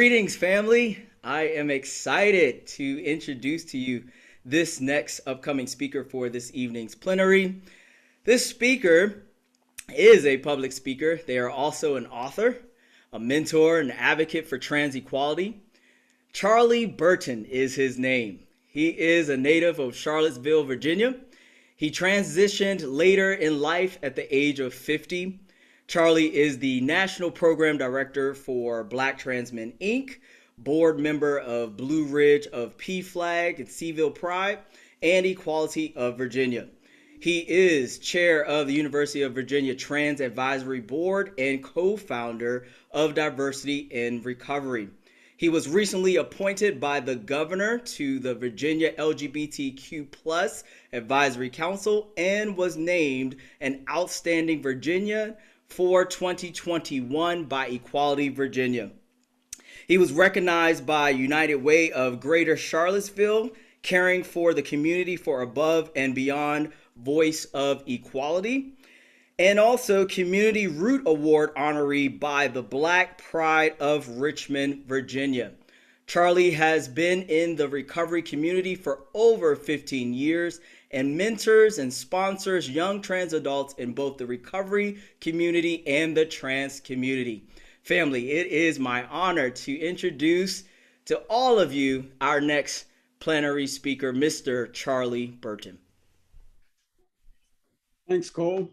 Greetings, family. I am excited to introduce to you this next upcoming speaker for this evening's plenary. This speaker is a public speaker. They are also an author, a mentor, an advocate for trans equality. Charley Burton is his name. He is a native of Charlottesville, Virginia. He transitioned later in life at the age of 50. Charley is the National Program Director for Black Trans Men, Inc., board member of Blue Ridge of PFLAG and Seville Pride, and Equality of Virginia. He is chair of the University of Virginia Trans Advisory Board and co-founder of Diversity in Recovery. He was recently appointed by the governor to the Virginia LGBTQ+ Advisory Council and was named an Outstanding Virginian for 2021 by Equality Virginia. He was recognized by United Way of Greater Charlottesville, caring for the community for above and beyond Voice of Equality, and also Community Root Award honoree by the Black Pride of Richmond, Virginia. Charley has been in the recovery community for over 15 years and mentors and sponsors young trans adults in both the recovery community and the trans community. Family, it is my honor to introduce to all of you our next plenary speaker, Mr. Charley Burton. Thanks, Cole.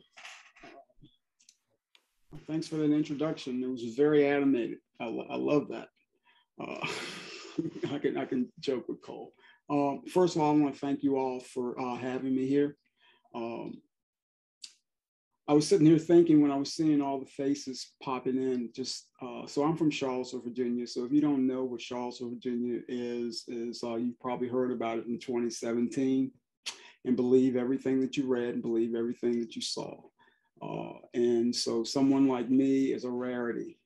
Thanks for that introduction. It was very animated. I love that. I can joke with Cole. First of all, I want to thank you all for having me here. I was sitting here thinking when I was seeing all the faces popping in, so I'm from Charlottesville, Virginia. So if you don't know what Charlottesville, Virginia is you've probably heard about it in 2017 and believe everything that you read and believe everything that you saw. And so someone like me is a rarity,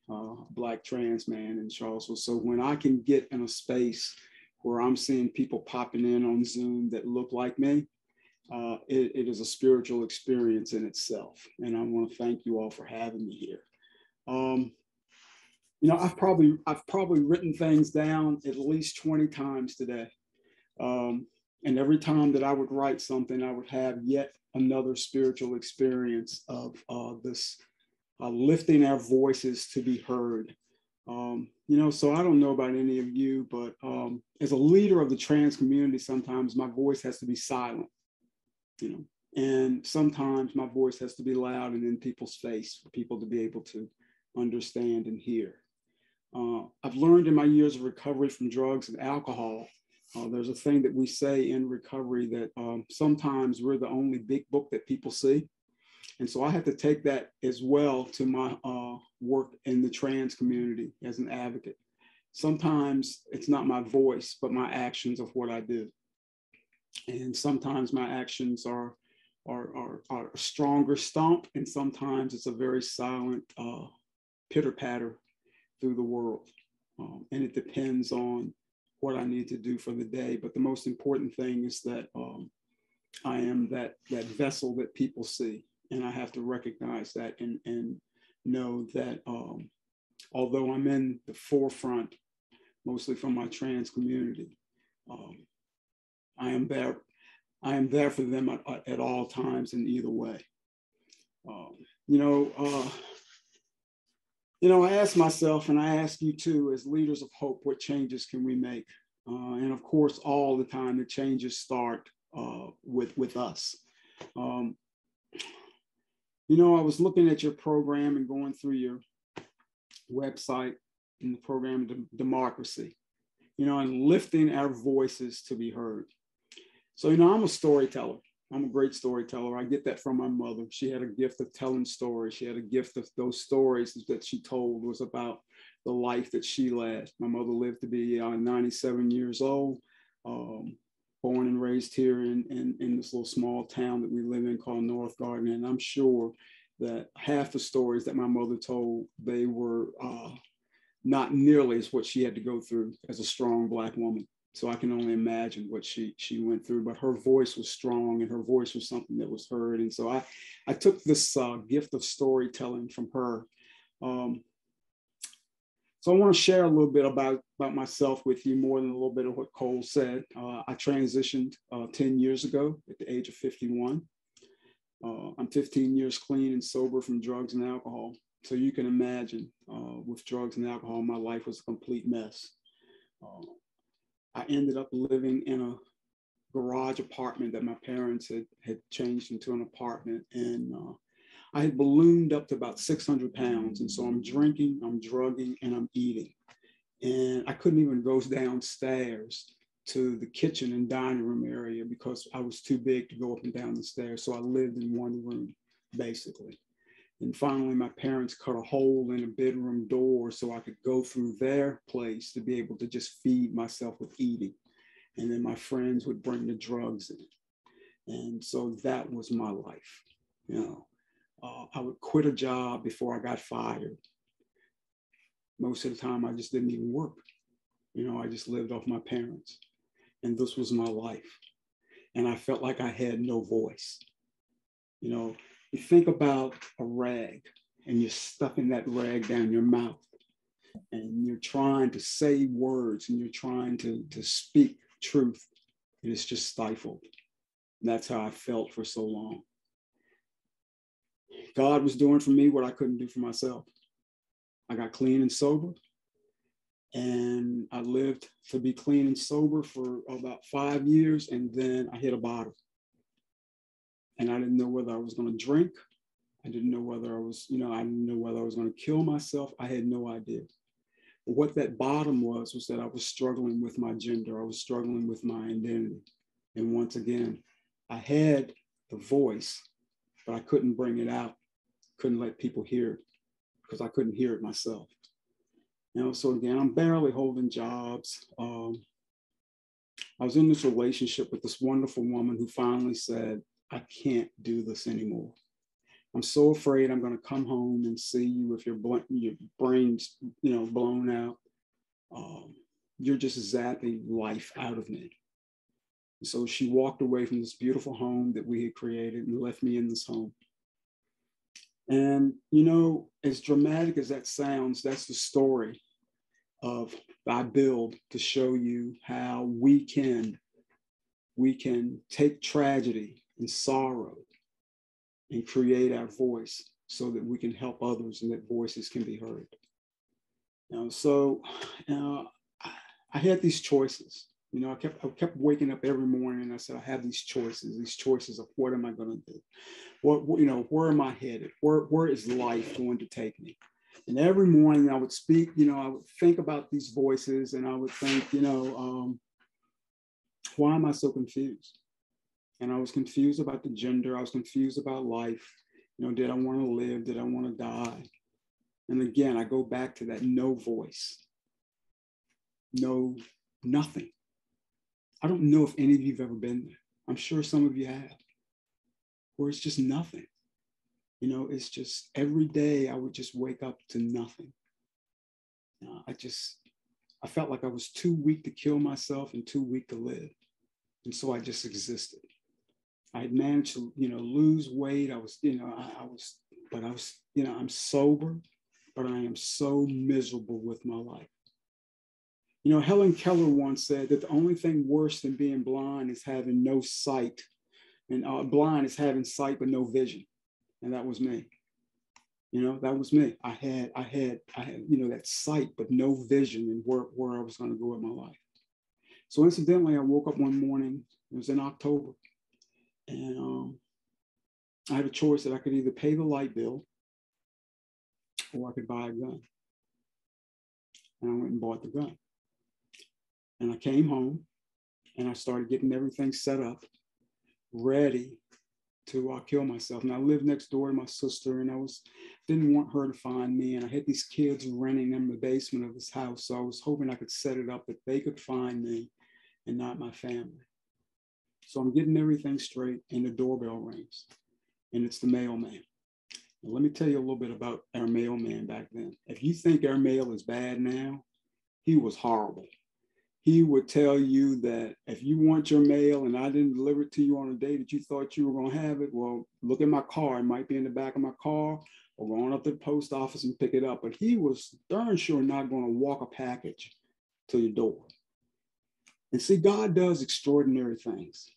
Black trans man in Charlottesville. So when I can get in a space where I'm seeing people popping in on Zoom that look like me, it is a spiritual experience in itself. And I want to thank you all for having me here. I've probably written things down at least 20 times today. And every time that I would write something, I would have yet another spiritual experience of this lifting our voices to be heard. So I don't know about any of you, but as a leader of the trans community, sometimes my voice has to be silent, and sometimes my voice has to be loud and in people's face for people to be able to understand and hear. I've learned in my years of recovery from drugs and alcohol, there's a thing that we say in recovery that sometimes we're the only big book that people see. And so I have to take that as well to my work in the trans community as an advocate. Sometimes it's not my voice, but my actions of what I do. And sometimes my actions are a stronger stomp, and sometimes it's a very silent pitter patter through the world. And it depends on what I need to do for the day. But the most important thing is that I am that vessel that people see. And I have to recognize that and know that although I'm in the forefront, mostly from my trans community, I am there for them at all times in either way. I ask myself, and I ask you too, as leaders of hope, what changes can we make? And of course, all the time, the changes start with us. I was looking at your program and going through your website in the program Democracy, and lifting our voices to be heard. So, I'm a storyteller. I'm a great storyteller. I get that from my mother. She had a gift of telling stories. She had a gift of those stories that she told was about the life that she led. My mother lived to be 97 years old, born and raised here in this little small town that we live in called North Garden. And I'm sure that half the stories that my mother told, they were not nearly as what she had to go through as a strong Black woman. So I can only imagine what she went through, but her voice was strong and her voice was something that was heard. And so I took this gift of storytelling from her. So I want to share a little bit about myself with you, more than a little bit of what Cole said. I transitioned 10 years ago at the age of 51. I'm 15 years clean and sober from drugs and alcohol. So you can imagine with drugs and alcohol, my life was a complete mess. I ended up living in a garage apartment that my parents had changed into an apartment. And I had ballooned up to about 600 pounds. And so I'm drinking, I'm drugging, and I'm eating. And I couldn't even go downstairs to the kitchen and dining room area because I was too big to go up and down the stairs. So I lived in one room, basically. And finally, my parents cut a hole in a bedroom door so I could go through their place to be able to just feed myself with eating. And then my friends would bring the drugs in. And so that was my life. I would quit a job before I got fired. Most of the time, I just didn't even work. I just lived off my parents. And this was my life. And I felt like I had no voice. You think about a rag and you're stuffing that rag down your mouth and you're trying to say words and you're trying to speak truth. And it's just stifled. And that's how I felt for so long. God was doing for me what I couldn't do for myself. I got clean and sober. And I lived to be clean and sober for about 5 years. And then I hit a bottom. And I didn't know whether I was going to drink. I didn't know whether I was, I didn't know whether I was going to kill myself. I had no idea. But what that bottom was that I was struggling with my gender. I was struggling with my identity. And once again, I had the voice, but I couldn't bring it out. Couldn't let people hear it because I couldn't hear it myself. So again, I'm barely holding jobs. I was in this relationship with this wonderful woman who finally said, I can't do this anymore. I'm so afraid I'm going to come home and see you with your brains, blown out. You're just zapping life out of me. And so she walked away from this beautiful home that we had created and left me in this home. And, as dramatic as that sounds, that's the story of I build to show you how we can take tragedy and sorrow and create our voice so that we can help others and that voices can be heard. I had these choices. I kept waking up every morning and I said, I have these choices of what am I going to do? Where am I headed? Where is life going to take me? And every morning I would speak, I would think about these voices and I would think, why am I so confused? And I was confused about the gender. I was confused about life. Did I want to live? Did I want to die? And again, I go back to that no voice, no nothing. I don't know if any of you have ever been there. I'm sure some of you have, where it's just nothing. It's just every day I would just wake up to nothing. I felt like I was too weak to kill myself and too weak to live. And so I just existed. I had managed to, lose weight. I'm sober, but I am so miserable with my life. Helen Keller once said that the only thing worse than being blind is having no sight, and blind is having sight but no vision. And that was me. That was me. I had, that sight but no vision and where I was going to go with my life. So incidentally, I woke up one morning. It was in October. And I had a choice that I could either pay the light bill or I could buy a gun. And I went and bought the gun. And I came home and I started getting everything set up, ready to kill myself. And I lived next door to my sister and I didn't want her to find me. And I had these kids renting in the basement of this house. So I was hoping I could set it up that they could find me and not my family. So I'm getting everything straight and the doorbell rings and it's the mailman. Now, let me tell you a little bit about our mailman back then. If you think our mail is bad now, he was horrible. He would tell you that if you want your mail and I didn't deliver it to you on a day that you thought you were going to have it, well, look at my car. It might be in the back of my car, or go on up to the post office and pick it up. But he was darn sure not going to walk a package to your door. And see, God does extraordinary things.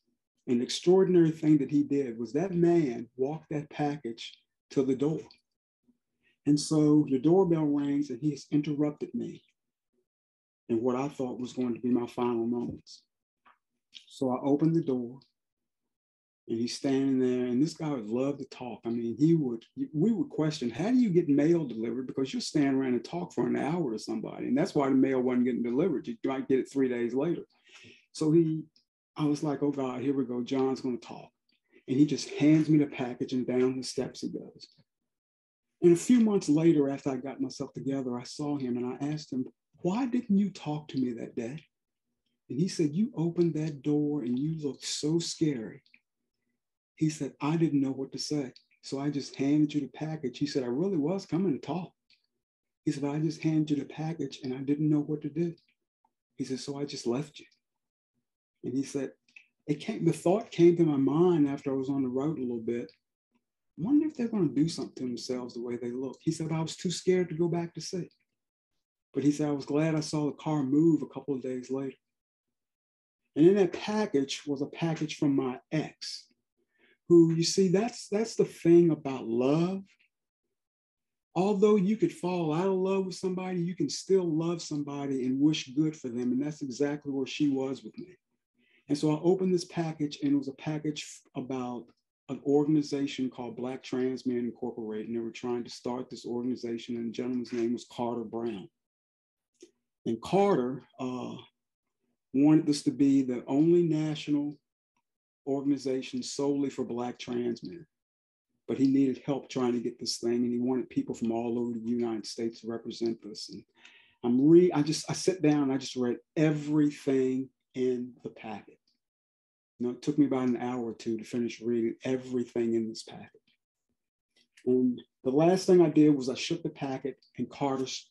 An extraordinary thing that he did was that man walked that package to the door. And so the doorbell rings and he has interrupted me in what I thought was going to be my final moments. So I opened the door and he's standing there, and this guy would love to talk. I mean, we would question, how do you get mail delivered? Because you'll stand around and talk for an hour to somebody. And that's why the mail wasn't getting delivered. You might get it 3 days later. So I was like, oh God, here we go. John's going to talk. And he just hands me the package, and down the steps he goes. And a few months later, after I got myself together, I saw him and I asked him, why didn't you talk to me that day? And he said, you opened that door and you looked so scary. He said, I didn't know what to say. So I just handed you the package. He said, I really was coming to talk. He said, I just handed you the package and I didn't know what to do. He said, so I just left you. And he said, the thought came to my mind after I was on the road a little bit. I wonder if they're going to do something to themselves the way they look. He said, I was too scared to go back to see. But he said, I was glad I saw the car move a couple of days later. And in that package was a package from my ex, who, you see, that's the thing about love. Although you could fall out of love with somebody, you can still love somebody and wish good for them. And that's exactly where she was with me. And so I opened this package, and it was a package about an organization called Black Trans Men Incorporated. And they were trying to start this organization, and the gentleman's name was Carter Brown. And Carter wanted this to be the only national organization solely for Black trans men. But he needed help trying to get this thing, and he wanted people from all over the United States to represent this. And I sat down and I just read everything in the packet. You know, it took me about an hour or two to finish reading everything in this packet. And the last thing I did was I shook the packet, and Carter's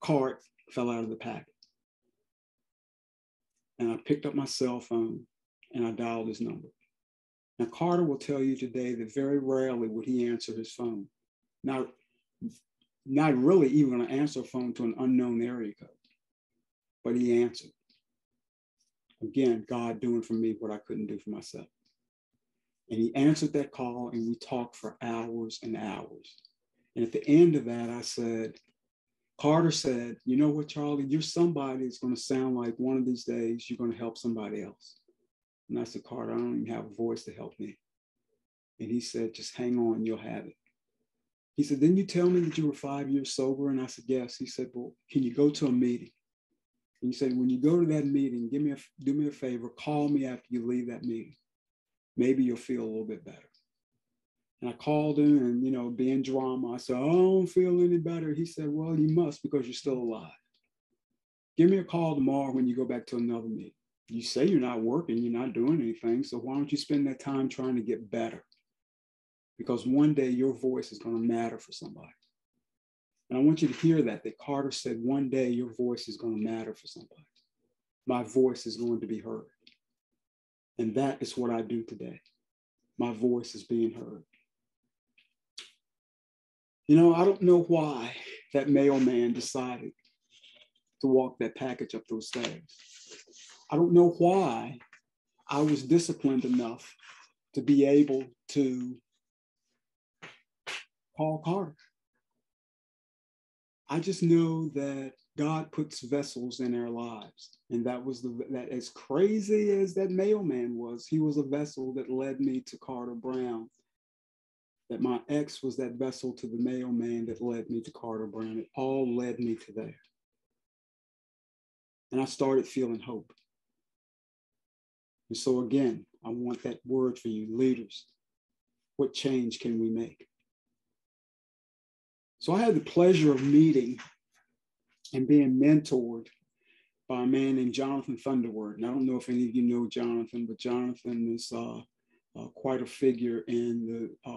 card fell out of the packet. And I picked up my cell phone and I dialed his number. Now, Carter will tell you today that very rarely would he answer his phone. Not really even going to answer a phone to an unknown area code, but he answered. Again, God doing for me what I couldn't do for myself. And he answered that call, and we talked for hours and hours. And at the end of that, Carter said, you know what, Charlie, you're somebody that's going to sound like one of these days you're going to help somebody else. And I said, Carter, I don't even have a voice to help me. And he said, just hang on, you'll have it. He said, didn't you tell me that you were 5 years sober? And I said, yes. He said, well, can you go to a meeting? And he said, when you go to that meeting, do me a favor, call me after you leave that meeting. Maybe you'll feel a little bit better. And I called him, and, you know, being drama, I said, I don't feel any better. He said, well, you must, because you're still alive. Give me a call tomorrow when you go back to another meeting. You say you're not working, you're not doing anything. So why don't you spend that time trying to get better? Because one day your voice is going to matter for somebody. And I want you to hear that Carter said, one day your voice is going to matter for somebody. My voice is going to be heard. And that is what I do today. My voice is being heard. You know, I don't know why that mailman decided to walk that package up those stairs. I don't know why I was disciplined enough to be able to call Carter. I just know that God puts vessels in our lives. And that as crazy as that mailman was, he was a vessel that led me to Carter Brown. That my ex was that vessel to the mailman that led me to Carter Brown. It all led me to there. And I started feeling hope. And so again, I want that word for you, leaders. What change can we make? So I had the pleasure of meeting and being mentored by a man named Jonathan Thunderword. And I don't know if any of you know Jonathan, but Jonathan is quite a figure in the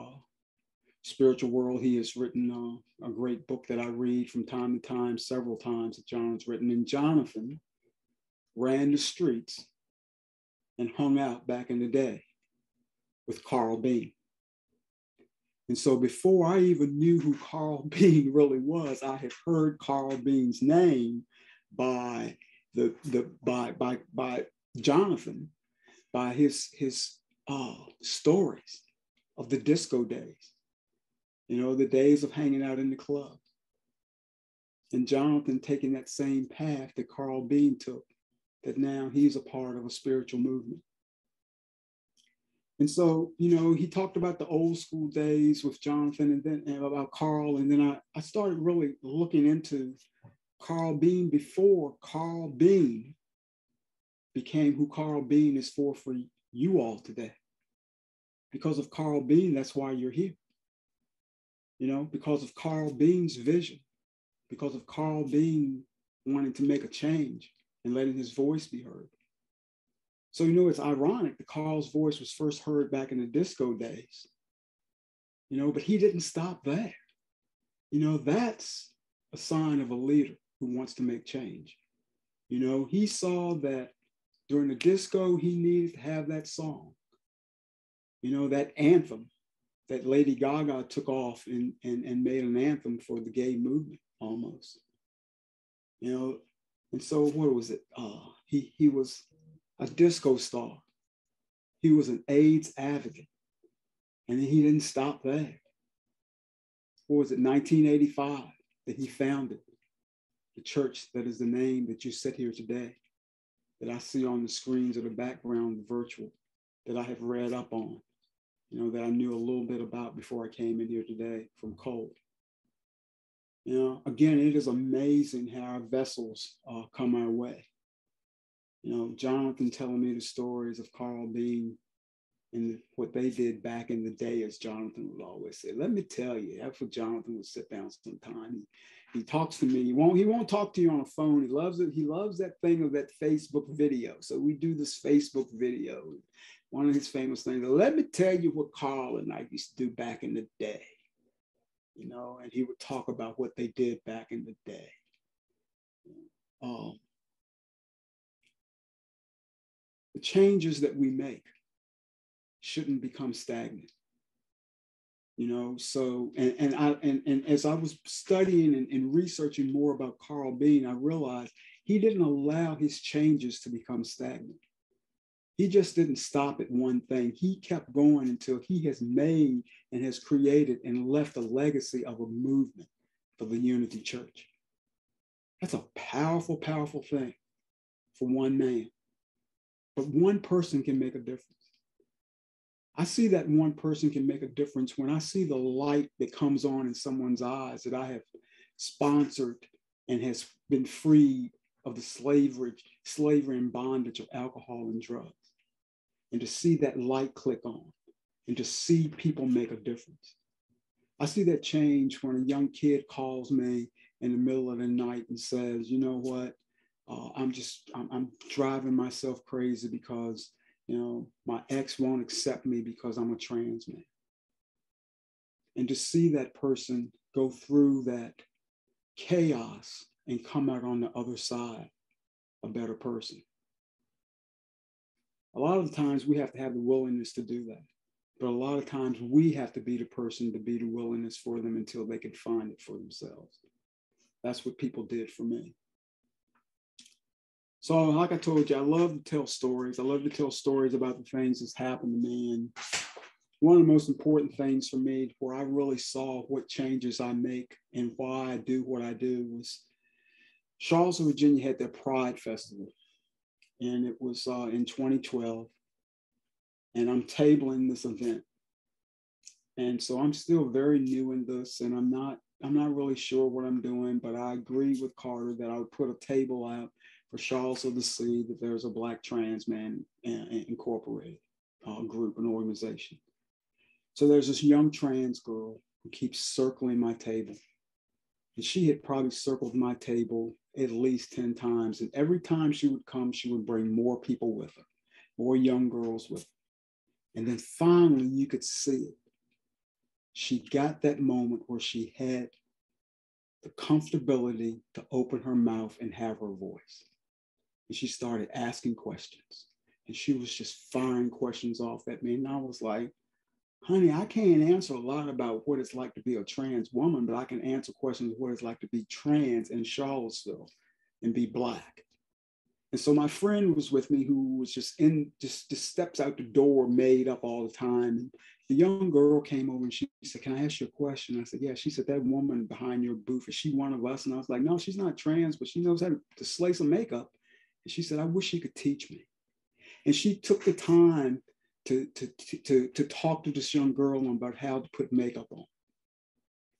spiritual world. He has written a great book that I read from time to time, several times that Jonathan's written. And Jonathan ran the streets and hung out back in the day with Carl Bean. And so before I even knew who Carl Bean really was, I had heard Carl Bean's name by by Jonathan, by his stories of the disco days, you know, the days of hanging out in the club. And Jonathan taking that same path that Carl Bean took, that now he's a part of a spiritual movement. And so, you know, he talked about the old school days with Jonathan and about Carl. And then I started really looking into Carl Bean before Carl Bean became who Carl Bean is for you all today. Because of Carl Bean, that's why you're here. You know, because of Carl Bean's vision, because of Carl Bean wanting to make a change and letting his voice be heard. So, you know, it's ironic that Carl's voice was first heard back in the disco days, you know, but he didn't stop there. You know, that's a sign of a leader who wants to make change. You know, he saw that during the disco, he needed to have that song, you know, that anthem that Lady Gaga took off and made an anthem for the gay movement almost, you know. And so what was it? He was a disco star. He was an AIDS advocate. And then he didn't stop there. What was it, 1985, that he founded the church that is the name that you sit here today, that I see on the screens of the background, the virtual, that I have read up on, you know, that I knew a little bit about before I came in here today from Cole. You know, again, it is amazing how our vessels come our way. You know, Jonathan telling me the stories of Carl Bean and what they did back in the day, as Jonathan would always say. Let me tell you, that's what Jonathan would sit down sometime. He talks to me. He won't talk to you on a phone. He loves it. He loves that thing of that Facebook video. So we do this Facebook video. One of his famous things. Let me tell you what Carl and I used to do back in the day. You know, and he would talk about what they did back in the day. The changes that we make shouldn't become stagnant. You know, so and as I was studying and researching more about Carl Bean, I realized he didn't allow his changes to become stagnant. He just didn't stop at one thing. He kept going until he has made and has created and left a legacy of a movement for the Unity Church. That's a powerful, powerful thing for one man. But one person can make a difference. I see that one person can make a difference when I see the light that comes on in someone's eyes that I have sponsored and has been freed of the slavery and bondage of alcohol and drugs. And to see that light click on and to see people make a difference. I see that change when a young kid calls me in the middle of the night and says, you know what, I'm driving myself crazy because, you know, my ex won't accept me because I'm a trans man. And to see that person go through that chaos and come out on the other side a better person. A lot of the times we have to have the willingness to do that. But a lot of times we have to be the person to be the willingness for them until they can find it for themselves. That's what people did for me. So like I told you, I love to tell stories. I love to tell stories about the things that's happened to me. And one of the most important things for me where I really saw what changes I make and why I do what I do was Charleston, Virginia had their Pride Festival. And it was in 2012. And I'm tabling this event. And so I'm still very new in this, and I'm not really sure what I'm doing, but I agreed with Carter that I would put a table out for Charlottesville to see that there's a Black trans man incorporated group, an organization. So there's this young trans girl who keeps circling my table. And she had probably circled my table at least 10 times. And every time she would come, she would bring more people with her, more young girls with her. And then finally you could see it. she got that moment where she had the comfortability to open her mouth and have her voice. And she started asking questions. And she was just firing questions off at me. And I was like, honey, I can't answer a lot about what it's like to be a trans woman, but I can answer questions of what it's like to be trans in Charlottesville and be Black. And so my friend was with me who was just steps out the door, made up all the time. And the young girl came over and she said, can I ask you a question? I said, yeah. She said, that woman behind your booth, is she one of us? And I was like, no, she's not trans, but she knows how to slay some makeup. And she said, I wish she could teach me. And she took the time to talk to this young girl about how to put makeup on.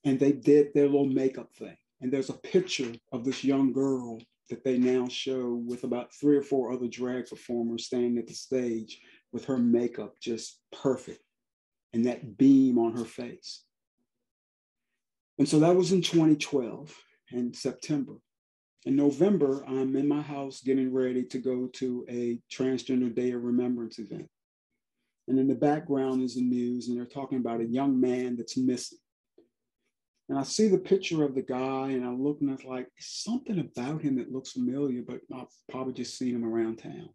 And they did their little makeup thing. And there's a picture of this young girl that they now show with about 3 or 4 other drag performers standing at the stage with her makeup just perfect and that beam on her face. And so that was in 2012 in September. In November, I'm in my house getting ready to go to a Transgender Day of Remembrance event. And in the background is the news, and they're talking about a young man that's missing. And I see the picture of the guy, and I look and it's like, something about him that looks familiar, but I've probably just seen him around town.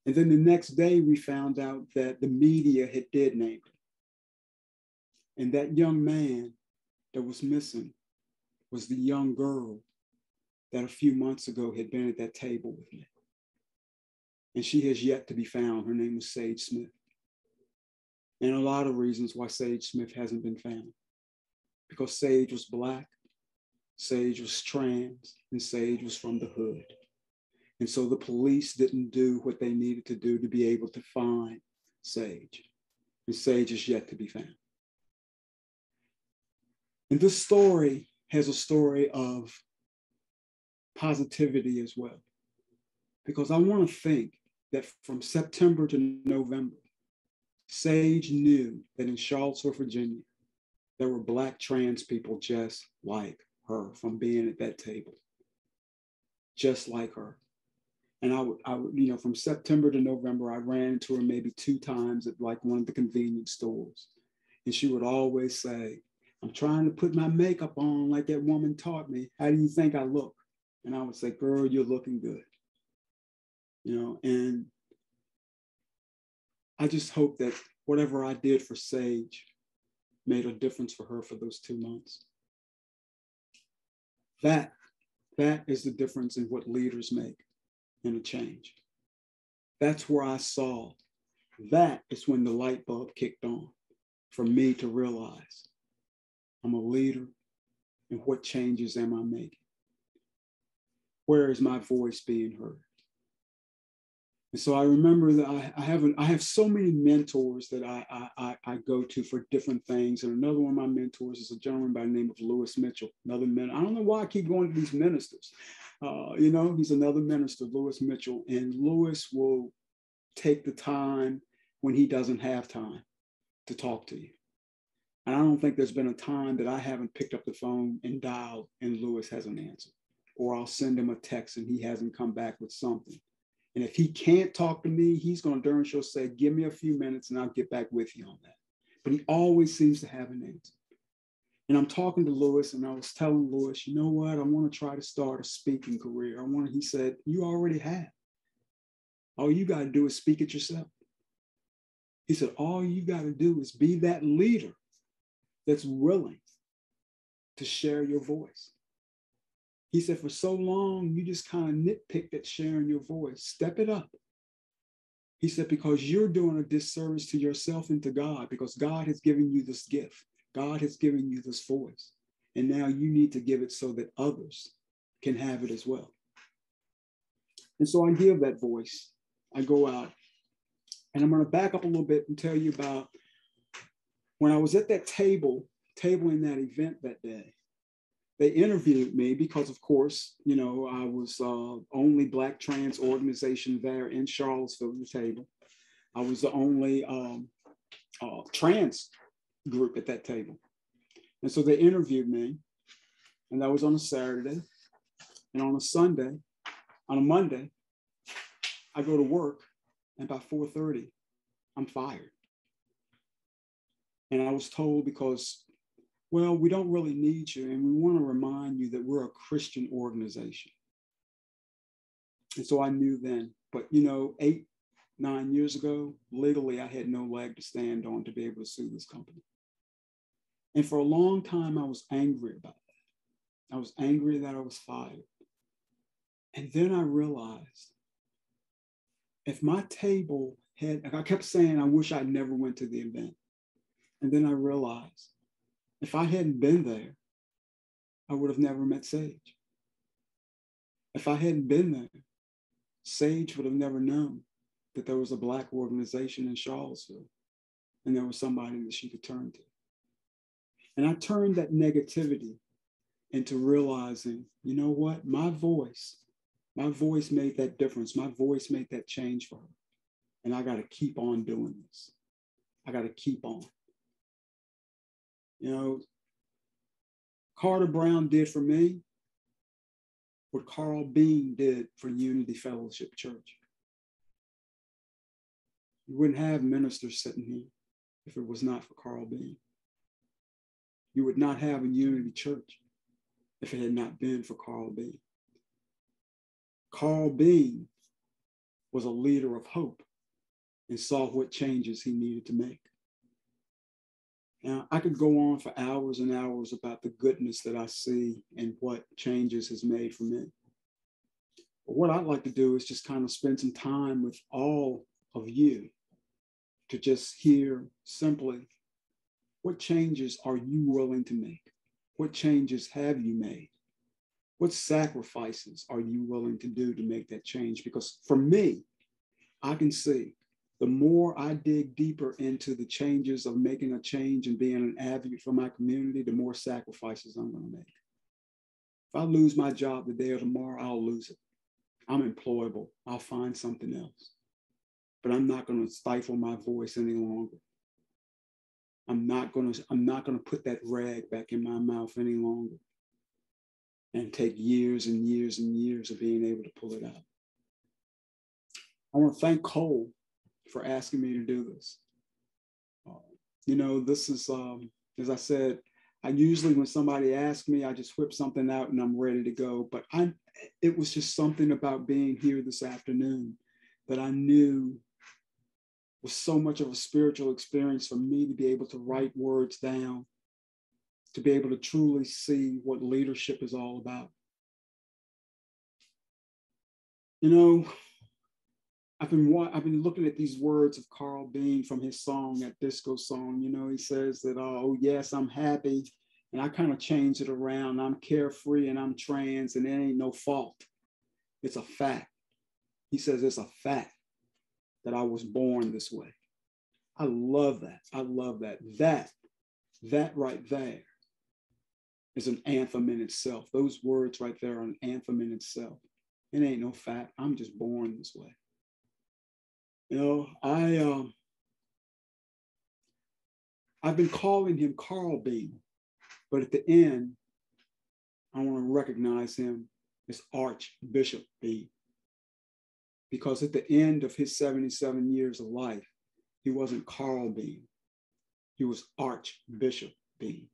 And then the next day, we found out that the media had named him. And that young man that was missing was the young girl that a few months ago had been at that table with me. And she has yet to be found. Her name was Sage Smith. And a lot of reasons why Sage Smith hasn't been found. Because Sage was Black, Sage was trans, and Sage was from the hood. And so the police didn't do what they needed to do to be able to find Sage. And Sage is yet to be found. And this story has a story of positivity as well. Because I want to think that from September to November, Sage knew that in Charlottesville, Virginia, there were Black trans people just like her from being at that table, just like her. And I would, from September to November, I ran into her maybe 2 times at like one of the convenience stores. And she would always say, I'm trying to put my makeup on like that woman taught me. How do you think I look? And I would say, girl, you're looking good. And I just hope that whatever I did for Sage made a difference for her for those 2 months. That is the difference in what leaders make in a change. That's where I saw, that is when the light bulb kicked on for me to realize I'm a leader, and what changes am I making? Where is my voice being heard? And so I remember that I have so many mentors that I go to for different things. And another one of my mentors is a gentleman by the name of Lewis Mitchell, another man. I don't know why I keep going to these ministers. He's another minister, Lewis Mitchell. And Lewis will take the time when he doesn't have time to talk to you. And I don't think there's been a time that I haven't picked up the phone and dialed and Lewis hasn't answered. Or I'll send him a text and he hasn't come back with something. And if he can't talk to me, he's going to darn sure say, give me a few minutes and I'll get back with you on that. But he always seems to have an answer. And I'm talking to Lewis and I was telling Lewis, you know what? I want to try to start a speaking career. He said, you already have. All you got to do is speak it yourself. He said, all you got to do is be that leader that's willing to share your voice. He said, for so long, you just kind of nitpicked at sharing your voice. Step it up. He said, because you're doing a disservice to yourself and to God, because God has given you this gift. God has given you this voice. And now you need to give it so that others can have it as well. And so I give that voice. I go out. And I'm going to back up a little bit and tell you about when I was at that table in that event that day. They interviewed me because, of course, I was only Black trans organization there in Charlottesville at the table. I was the only trans group at that table. And so they interviewed me, and that was on a Saturday. And on a Monday, I go to work, and by 4:30, I'm fired. And I was told because, well, we don't really need you, and we want to remind you that we're a Christian organization. And so I knew then, but 8-9 years ago, legally, I had no leg to stand on to be able to sue this company. And for a long time, I was angry about that. I was angry that I was fired. And then I realized if my table had, I kept saying, I wish I never went to the event. And then I realized if I hadn't been there, I would have never met Sage. If I hadn't been there, Sage would have never known that there was a Black organization in Charlottesville and there was somebody that she could turn to. And I turned that negativity into realizing, you know what, my voice made that difference. My voice made that change for her. And I got to keep on doing this. I got to keep on. Carter Brown did for me what Carl Bean did for Unity Fellowship Church. You wouldn't have ministers sitting here if it was not for Carl Bean. You would not have a Unity Church if it had not been for Carl Bean. Carl Bean was a leader of hope and saw what changes he needed to make. Now, I could go on for hours and hours about the goodness that I see and what changes has made for me. But what I'd like to do is just kind of spend some time with all of you to just hear simply, what changes are you willing to make? What changes have you made? What sacrifices are you willing to do to make that change? Because for me, I can see the more I dig deeper into the changes of making a change and being an advocate for my community, the more sacrifices I'm going to make. If I lose my job today or tomorrow, I'll lose it. I'm employable. I'll find something else. But I'm not going to stifle my voice any longer. I'm not going to put that rag back in my mouth any longer and take years and years and years of being able to pull it out. I want to thank Cole for asking me to do this. This is, as I said, I usually, when somebody asks me, I just whip something out and I'm ready to go. But it was just something about being here this afternoon that I knew was so much of a spiritual experience for me to be able to write words down, to be able to truly see what leadership is all about. I've been looking at these words of Carl Bean from his song, that disco song. He says that, oh yes, I'm happy. And I kind of changed it around. I'm carefree and I'm trans and it ain't no fault. It's a fact. He says it's a fact that I was born this way. I love that. I love that. That right there is an anthem in itself. Those words right there are an anthem in itself. It ain't no fact. I'm just born this way. I've been calling him Carl Bean, but at the end, I want to recognize him as Archbishop Bean. Because at the end of his 77 years of life, he wasn't Carl Bean, he was Archbishop Bean.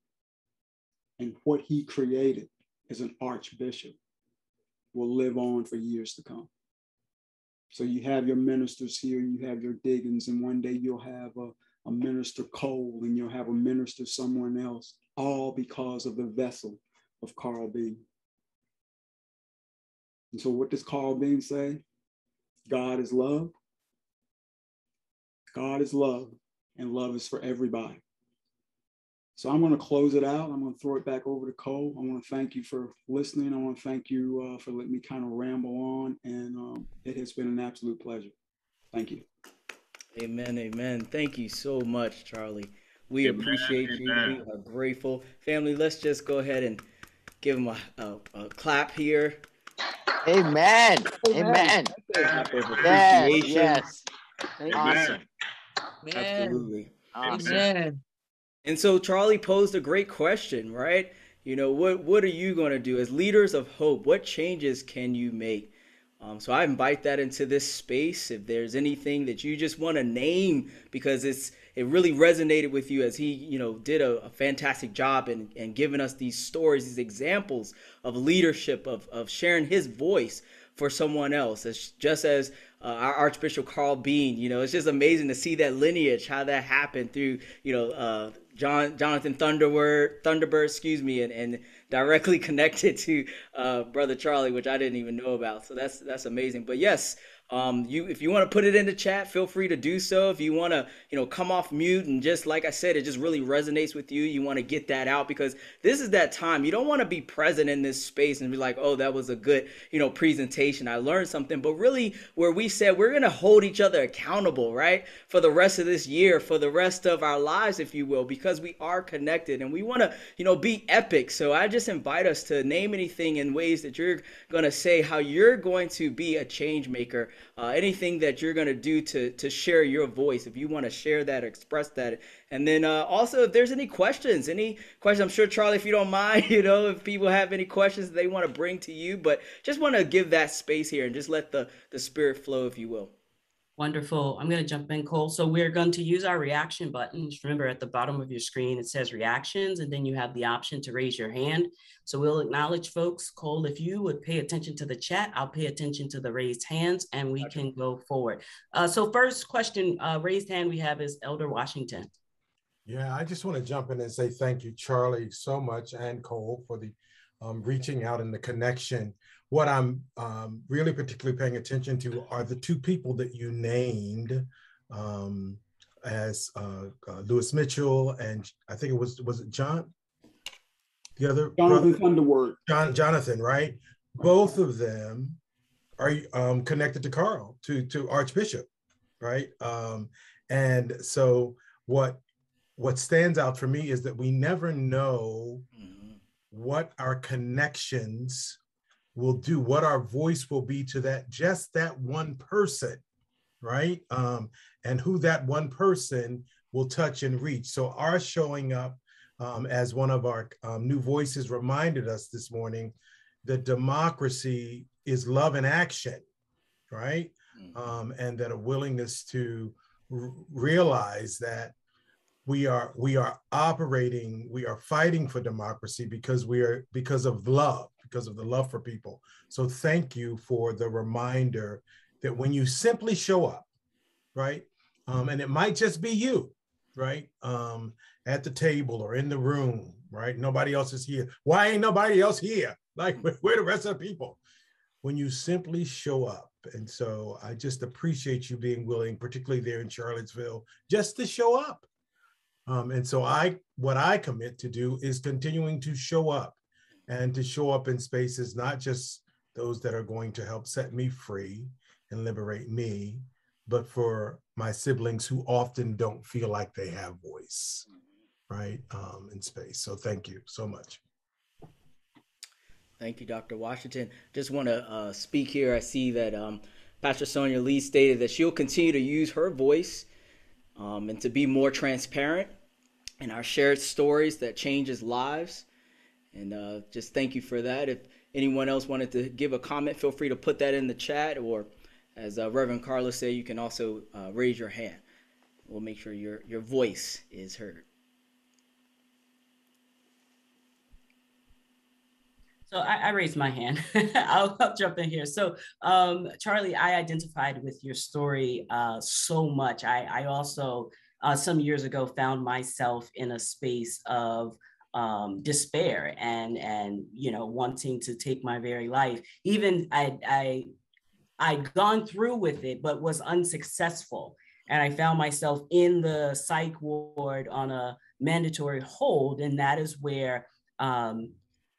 And what he created as an archbishop will live on for years to come. So you have your ministers here, you have your Diggins, and one day you'll have a minister Cole, and you'll have a minister someone else, all because of the vessel of Carl Bean. And so what does Carl Bean say? God is love. God is love, and love is for everybody. So I'm going to close it out. I'm going to throw it back over to Cole. I want to thank you for listening. I want to thank you for letting me kind of ramble on, and it has been an absolute pleasure. Thank you. Amen, amen. Thank you so much, Charley. We appreciate you. We are grateful. Family, let's just go ahead and give him a clap here. Amen. Amen. Clap of appreciation. Yes. Awesome. Man. Absolutely. Awesome. Amen. And so Charley posed a great question, right? What are you going to do as leaders of hope? What changes can you make? So I invite that into this space. If there's anything that you just want to name because it really resonated with you, as he, did a fantastic job and giving us these stories, these examples of leadership, of sharing his voice for someone else. It's just as our Archbishop Carl Bean, it's just amazing to see that lineage, how that happened through, Jonathan Thunderbird, and directly connected to Brother Charley, which I didn't even know about. So that's amazing. But yes, if you want to put it in the chat, feel free to do so. If you want to, come off mute and just, like I said, it just really resonates with you. You want to get that out because this is that time. You don't want to be present in this space and be like, oh, that was a good, presentation. I learned something. But really, where we said we're going to hold each other accountable, right, for the rest of this year, for the rest of our lives, if you will, because we are connected and we want to, be epic. So I just invite us to name anything in ways that you're going to say how you're going to be a change maker. Anything that you're going to do to share your voice, if you want to share that, express that. And then also, if there's any questions, I'm sure, Charley, if you don't mind, if people have any questions they want to bring to you, but just want to give that space here and just let the spirit flow, if you will. Wonderful. I'm going to jump in, Cole. So we're going to use our reaction buttons. Remember, at the bottom of your screen, it says reactions, and then you have the option to raise your hand. So we'll acknowledge folks. Cole, if you would pay attention to the chat, I'll pay attention to the raised hands, and we can go forward. So first question, raised hand we have is Elder Washington. Yeah, I just want to jump in and say thank you, Charley, so much, and Cole, for the reaching out and the connection. What I'm really particularly paying attention to are the two people that you named as Lewis Mitchell, and I think was it John? The other Jonathan Thunderword. Jonathan, right? Both of them are connected to Carl, to Archbishop, right? And so what stands out for me is that we never know what our connections will do, what our voice will be to that one person, right? And who that one person will touch and reach. So our showing up as one of our new voices reminded us this morning that democracy is love in action, right? And that a willingness to realize that we are fighting for democracy because of love, because of the love for people. So thank you for the reminder that when you simply show up, right? And it might just be you, right? At the table or in the room, right? Nobody else is here. Why ain't nobody else here? Like, where the rest of the people? When you simply show up. And so I just appreciate you being willing, particularly there in Charlottesville, just to show up. And so what I commit to do is continuing to show up, and to show up in spaces, not just those that are going to help set me free and liberate me, but for my siblings who often don't feel like they have voice, right, in space. So thank you so much. Thank you, Dr. Washington. Just want to speak here. I see that Pastor Sonia Lee stated that she'll continue to use her voice and to be more transparent in our shared stories that changes lives. And just thank you for that. If anyone else wanted to give a comment, feel free to put that in the chat, or as Reverend Carlos said, you can also raise your hand. We'll make sure your voice is heard. So I raised my hand. I'll jump in here. So Charley, I identified with your story so much. I also, some years ago, found myself in a space of despair and wanting to take my very life. Even I'd gone through with it, but was unsuccessful. And I found myself in the psych ward on a mandatory hold. And that is where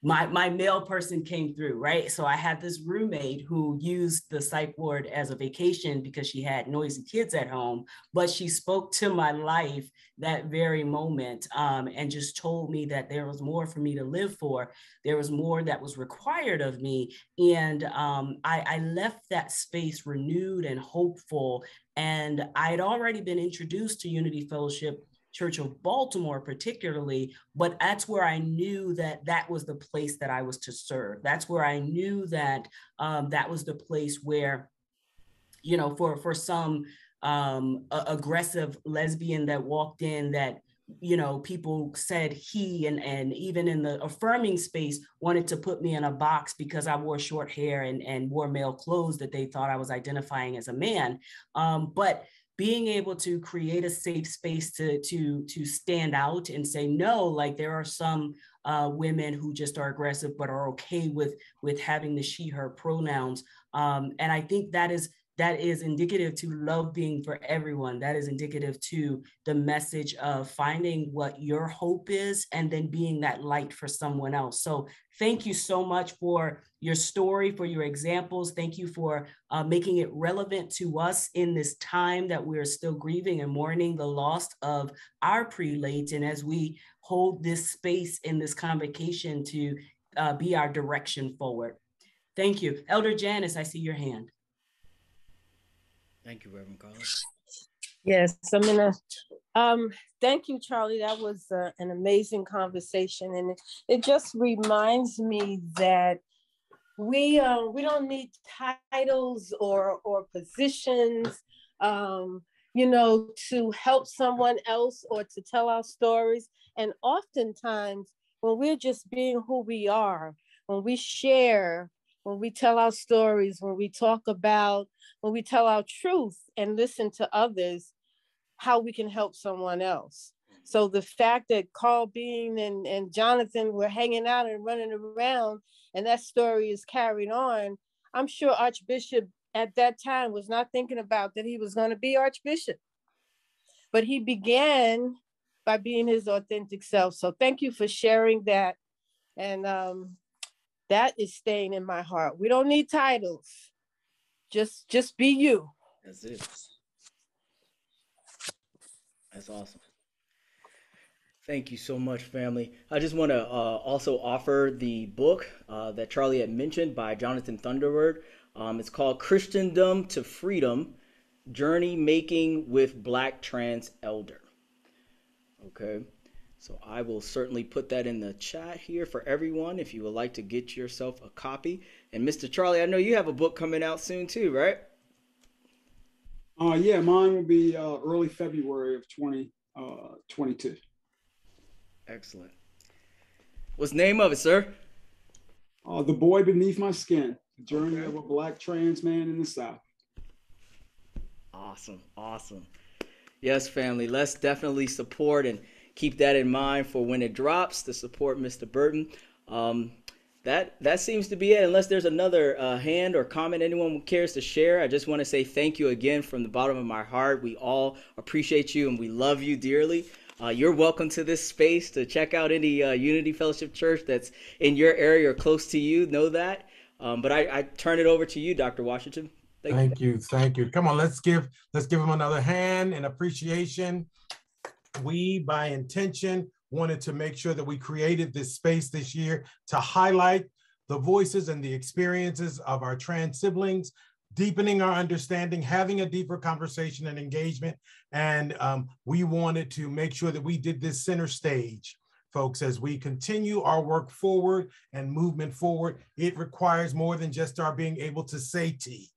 my male person came through, right? So I had this roommate who used the psych ward as a vacation because she had noisy kids at home, but she spoke to my life that very moment and just told me that there was more for me to live for. There was more that was required of me. And I left that space renewed and hopeful. And I had already been introduced to Unity Fellowship Church of Baltimore particularly, but that's where I knew that that was the place that I was to serve. That's where I knew that that was the place where, you know, for some aggressive lesbian that walked in, that, you know, people said he, and even in the affirming space wanted to put me in a box because I wore short hair and wore male clothes, that they thought I was identifying as a man. But being able to create a safe space to stand out and say, no, like there are some women who just are aggressive, but are okay with having the she, her pronouns. And I think that is indicative to love being for everyone. That is indicative to the message of finding what your hope is and then being that light for someone else. So thank you so much for your story, for your examples. Thank you for making it relevant to us in this time that we're still grieving and mourning the loss of our prelates. And as we hold this space in this convocation to be our direction forward. Thank you. Elder Janice, I see your hand. Thank you, Reverend Carla. Yes, I'm gonna. Thank you, Charlie. That was an amazing conversation, and it just reminds me that we don't need titles or positions, you know, to help someone else or to tell our stories. And oftentimes, when we're just being who we are, when we share, when we tell our stories, when we talk about, when we tell our truth and listen to others, how we can help someone else. So the fact that Carl Bean and Jonathan were hanging out and running around, and that story is carried on, I'm sure Archbishop at that time was not thinking about that he was going to be Archbishop. But he began by being his authentic self. So thank you for sharing that. And that is staying in my heart. We don't need titles. Just be you. That's it. That's awesome. Thank you so much, family. I just want to also offer the book that Charlie had mentioned by Jonathan Thunderword. It's called Christendom to Freedom, Journey Making with Black Trans Elder. Okay. So I will certainly put that in the chat here for everyone if you would like to get yourself a copy. And Mr. Charlie, I know you have a book coming out soon too, right? Yeah, mine will be early February of 2022. Excellent. What's the name of it, sir? The Boy Beneath My Skin, the journey of a Black trans man in the South. Awesome, awesome. Yes, family, let's definitely support and keep that in mind for when it drops, to support Mr. Burton. That seems to be it. Unless there's another hand or comment anyone cares to share, I just want to say thank you again from the bottom of my heart. We all appreciate you and we love you dearly. You're welcome to this space to check out any Unity Fellowship Church that's in your area or close to you. Know that. But I turn it over to you, Dr. Washington. Thank you. Come on, let's give him another hand in appreciation. We, by intention, wanted to make sure that we created this space this year to highlight the voices and the experiences of our trans siblings, deepening our understanding, having a deeper conversation and engagement. And we wanted to make sure that we did this center stage, folks, as we continue our work forward and movement forward. It requires more than just our being able to say T.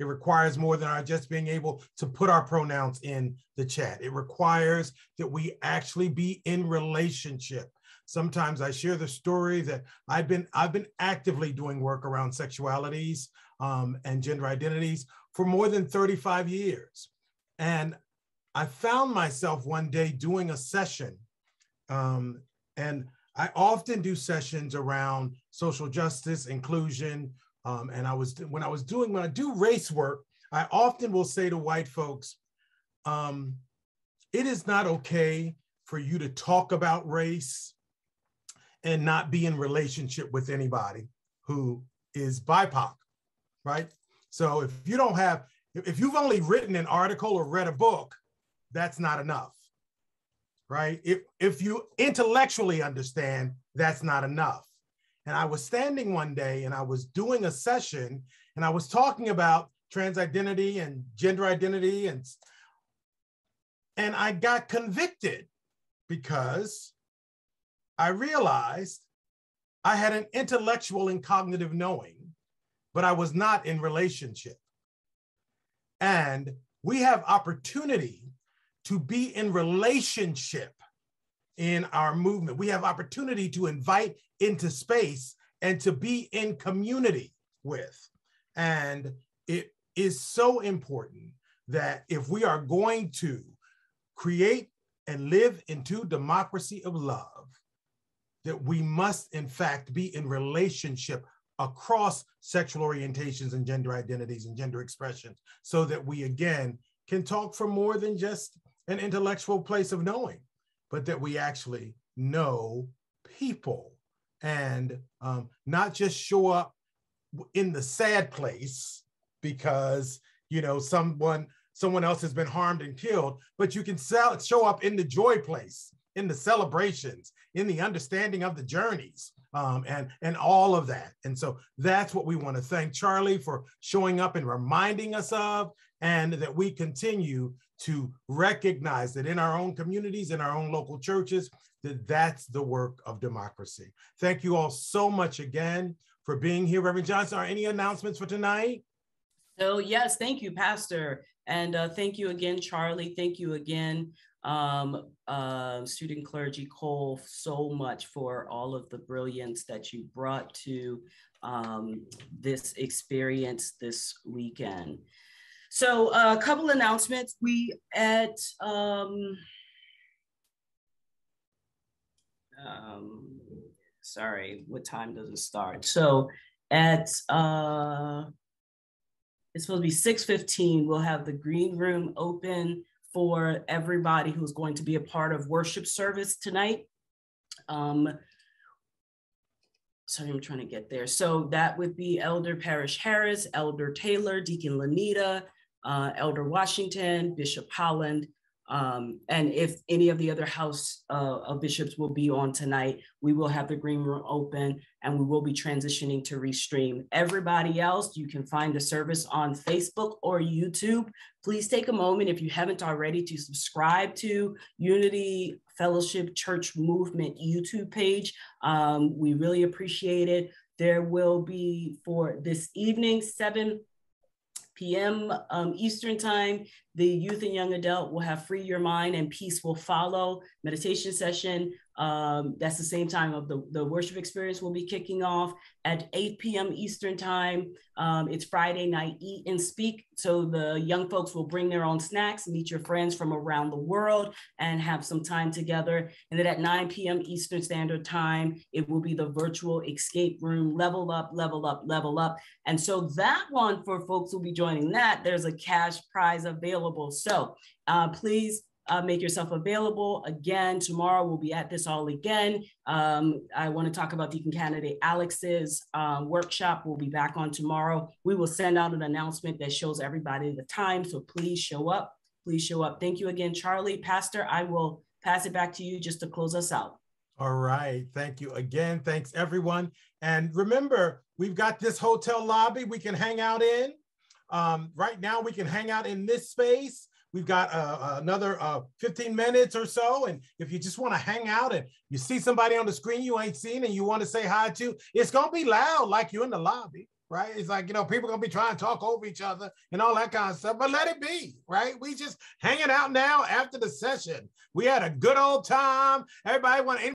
It requires more than our just being able to put our pronouns in the chat. It requires that we actually be in relationship. Sometimes I share the story that I've been actively doing work around sexualities and gender identities for more than 35 years. And I found myself one day doing a session, and I often do sessions around social justice, inclusion, and when I do race work, I often will say to white folks, it is not okay for you to talk about race and not be in relationship with anybody who is BIPOC, right? So if you've only written an article or read a book, that's not enough, right? If you intellectually understand, that's not enough. And I was standing one day and I was doing a session and I was talking about trans identity and gender identity, and I got convicted because I realized I had an intellectual and cognitive knowing, but I was not in relationship. And we have opportunity to be in relationship in our movement. We have opportunity to invite into space and to be in community with. And it is so important that if we are going to create and live into democracy of love, that we must in fact be in relationship across sexual orientations and gender identities and gender expressions, so that we again can talk from more than just an intellectual place of knowing, but that we actually know people and not just show up in the sad place because, you know, someone else has been harmed and killed, but you can show up in the joy place, in the celebrations, in the understanding of the journeys, and all of that. And so that's what we want to thank Charley for showing up and reminding us of, and that we continue to recognize that in our own communities, in our own local churches, that's the work of democracy. Thank you all so much again for being here. Reverend Johnson, are any announcements for tonight? So yes, thank you, Pastor. And thank you again, Charley. Thank you again, student clergy Cole, so much for all of the brilliance that you brought to this experience this weekend. So a couple announcements. We at sorry, what time does it start? So at it's supposed to be 6:15. We'll have the green room open for everybody who's going to be a part of worship service tonight. Sorry, I'm trying to get there. So that would be Elder Parrish Harris, Elder Taylor, Deacon Lanita, Elder Washington, Bishop Holland, and if any of the other house of bishops will be on tonight, we will have the green room open and we will be transitioning to Restream. Everybody else, you can find the service on Facebook or YouTube. Please take a moment, if you haven't already, to subscribe to Unity Fellowship Church Movement YouTube page. We really appreciate it. There will be, for this evening, 7 p.m. Eastern time, the youth and young adult will have Free Your Mind and Peace Will Follow meditation session. That's the same time of the worship experience will be kicking off at 8 p.m. Eastern time. It's Friday night Eat and Speak. So the young folks will bring their own snacks, meet your friends from around the world and have some time together. And then at 9 p.m. Eastern Standard Time, it will be the virtual escape room, level up, level up, level up. And so that one, for folks who'll be joining that, there's a cash prize available. So please make yourself available. Again, tomorrow we'll be at this all again. I want to talk about Deacon Candidate Alex's workshop. We'll be back on tomorrow. We will send out an announcement that shows everybody the time. So please show up. Please show up. Thank you again, Charley. Pastor, I will pass it back to you just to close us out. All right. Thank you again. Thanks, everyone. And remember, we've got this hotel lobby we can hang out in. Right now, we can hang out in this space. We've got another 15 minutes or so. And if you just want to hang out and you see somebody on the screen you ain't seen and you want to say hi to, it's going to be loud like you're in the lobby, right? It's like, you know, people are going to be trying to talk over each other and all that kind of stuff, but let it be, right? We just hanging out now after the session. We had a good old time. Everybody want to